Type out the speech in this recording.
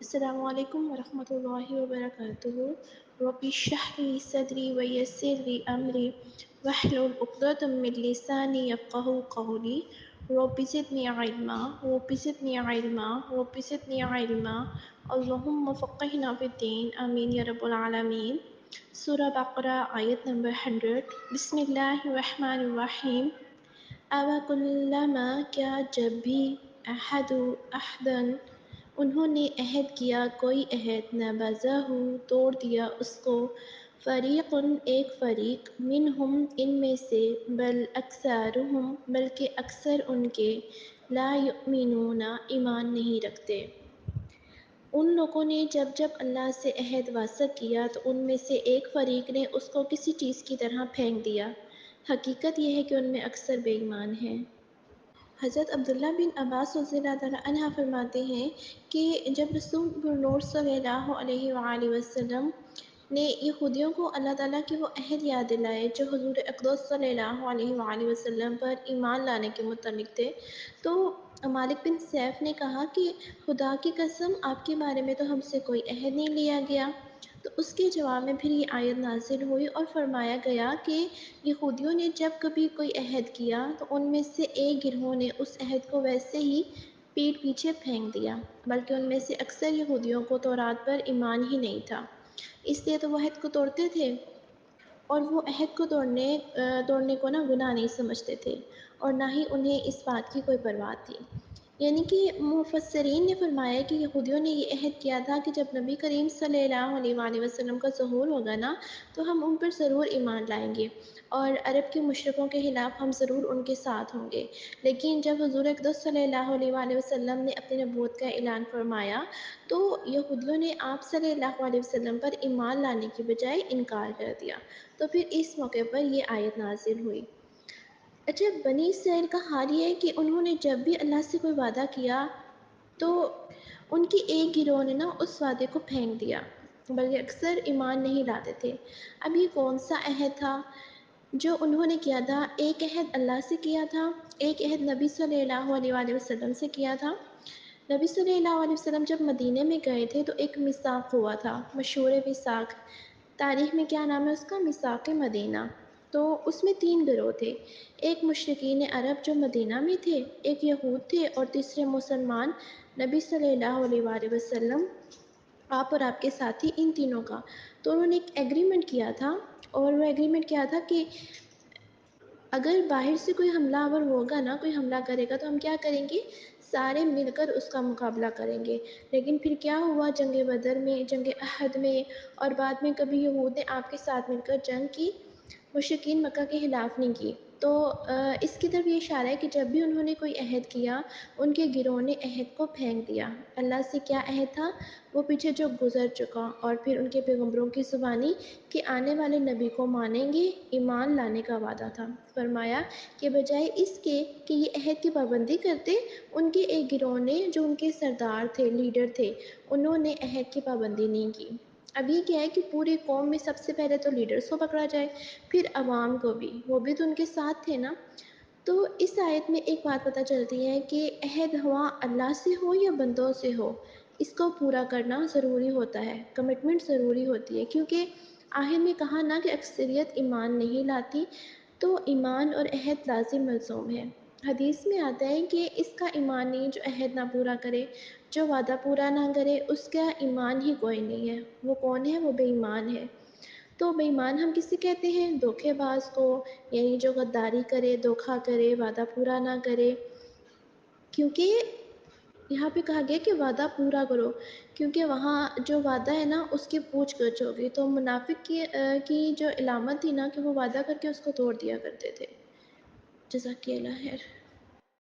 السلام علیکم ورحمۃ اللہ وبرکاتہ۔ رب اشرح لی صدری ویسر لی امری واحلل عقدۃ من لسانی یفقہوا قولی۔ رب زدنی علما رب زدنی علما رب زدنی علما اللہم فقہنا فی الدین آمین یا رب العالمین۔ سورہ بقرہ آیت نمبر 100۔ بسم اللہ الرحمن الرحیم۔ أَوَكُلَّمَا کیا جب بھی عَاهَدُوا انہوں نے عہد کیا کوئی عہد نَبَذَہُ توڑ دیا اس کو فریق ایک فریق منہم ان میں سے بل اکثرہم بلکہ اکثر ان کے لا یؤمنون ایمان نہیں رکھتے۔ ان لوگوں نے جب جب اللہ سے عہد وثاق کیا تو ان میں سے ایک فریق نے اس کو کسی چیز کی طرح پھینک دیا۔ حقیقت یہ ہے کہ ان میں اکثر بے ایمان ہیں۔ حضرت عبداللہ بن عباس رضی اللہ تعالیٰ عنہ فرماتے ہیں کہ جب رسول نور صلی اللہ علیہ وآلہ وسلم نے یہودیوں کو اللہ تعالیٰ کے وہ عہد یاد دلائے جو حضور اقدس صلی اللہ علیہ وآلہ وسلم پر ایمان لانے کے متعلق تھے، تو مالک بن سیف نے کہا کہ خدا کی قسم آپ کے بارے میں تو ہم سے کوئی عہد نہیں لیا گیا۔ تو اس کے جواب میں پھر یہ آیت نازل ہوئی اور فرمایا گیا کہ یہودیوں نے جب کبھی کوئی عہد کیا تو ان میں سے ایک گروہ نے اس عہد کو ویسے ہی پیٹھ پیچھے پھینک دیا، بلکہ ان میں سے اکثر یہودیوں کو تورات پر ایمان ہی نہیں تھا، اس لیے تو وہ عہد کو توڑتے تھے اور وہ عہد کو توڑنے کو گناہ نہیں سمجھتے تھے، اور نہ ہی انہیں اس بات کی کوئی پرواہ تھی۔ یعنی کہ مفسرین نے فرمایا کہ یہودیوں نے یہ عہد کیا تھا کہ جب نبی کریم صلی اللہ علیہ وآلہ وسلم کا ظہور ہوگا تو ہم ان پر ضرور ایمان لائیں گے اور عرب کے مشرکوں کے خلاف ہم ضرور ان کے ساتھ ہوں گے۔ لیکن جب حضور اقدس صلی اللہ علیہ وآلہ وسلم نے اپنی نبوت کا اعلان فرمایا تو یہودیوں نے آپ صلی اللہ علیہ وسلم پر ایمان لانے کی بجائے انکار کر دیا، تو پھر اس موقع پر یہ آیت نازل ہوئی۔ اچھا، بنی اسرائیل کا حال یہ ہے کہ انہوں نے جب بھی اللہ سے کوئی وعدہ کیا تو ان کی ایک گروہ نے اس وعدے کو پھینک دیا، بلکہ اکثر ایمان نہیں لاتے تھے۔ اب یہ کون سا عہد تھا جو انہوں نے کیا تھا؟ ایک عہد اللہ سے کیا تھا، ایک عہد نبی صلی اللہ علیہ وآلہ وسلم سے کیا تھا۔ نبی صلی اللہ علیہ وسلم جب مدینے میں گئے تھے تو ایک میثاق ہوا تھا، مشہور میثاق، تاریخ میں کیا نام ہے اس کا؟ میثاق مدینہ۔ تو اس میں 3 گروہ تھے، ایک مشرکین عرب جو مدینہ میں تھے، ایک یہود تھے، اور تیسرے مسلمان۔ نبی صلی اللہ علیہ وآلہ وسلم، آپ اور آپ کے ساتھی، ان تینوں کا تو انہوں نے ایک ایگریمنٹ کیا تھا، اور وہ ایگریمنٹ کیا تھا کہ اگر باہر سے کوئی حملہ آور ہوگا کوئی حملہ کرے گا تو ہم کیا کریں گے؟ سارے مل کر اس کا مقابلہ کریں گے۔ لیکن پھر کیا ہوا؟ جنگ بدر میں، جنگ احد میں، اور بعد میں کبھی یہود نے آپ کے ساتھ مل کر جنگ کی، مشرکین مکہ کے خلاف نہیں کی۔ تو اس کی طرف یہ اشارہ ہے کہ جب بھی انہوں نے کوئی عہد کیا ان کے گروہ نے عہد کو پھینک دیا۔ اللہ سے کیا عہد تھا؟ وہ پیچھے جو گزر چکا، اور پھر ان کے پیغمبروں کی زبانی کہ آنے والے نبی کو مانیں گے، ایمان لانے کا وعدہ تھا۔ فرمایا کہ بجائے اس کے کہ یہ عہد کی پابندی کرتے، ان کے ایک گروہ نے جو ان کے سردار تھے، لیڈر تھے، انہوں نے عہد کی پابندی نہیں کی۔ اب یہ کیا ہے کہ پوری قوم میں سب سے پہلے تو لیڈرز کو پکڑا جائے، پھر عوام کو بھی، وہ بھی تو ان کے ساتھ تھے نا۔ تو اس آیت میں ایک بات پتہ چلتی ہے کہ عہد ہوا اللہ سے ہو یا بندوں سے ہو، اس کو پورا کرنا ضروری ہوتا ہے، کمٹمنٹ ضروری ہوتی ہے، کیونکہ آخر میں کہا کہ اکثریت ایمان نہیں لاتی، تو ایمان اور عہد لازم ملزوم ہے۔ حدیث میں آتا ہے کہ اس کا ایمان نہیں جو عہد نہ پورا کرے، جو وعدہ پورا نہ کرے، اس کا ایمان ہی کوئی نہیں ہے۔ وہ کون ہے؟ وہ بے ایمان ہے۔ تو بے ایمان ہم کسے کہتے ہیں؟ دھوکے باز کو، یعنی جو غداری کرے، دھوکا کرے، وعدہ پورا نہ کرے۔ کیونکہ یہاں پہ کہا گیا کہ وعدہ پورا کرو، کیونکہ وہاں جو وعدہ ہے اس کی پوچھ گچھ ہوگی۔ تو منافق کی جو علامت تھی کہ وہ وعدہ کر کے اس کو توڑ دیا کرتے تھے۔ جزاک اللہ خیر۔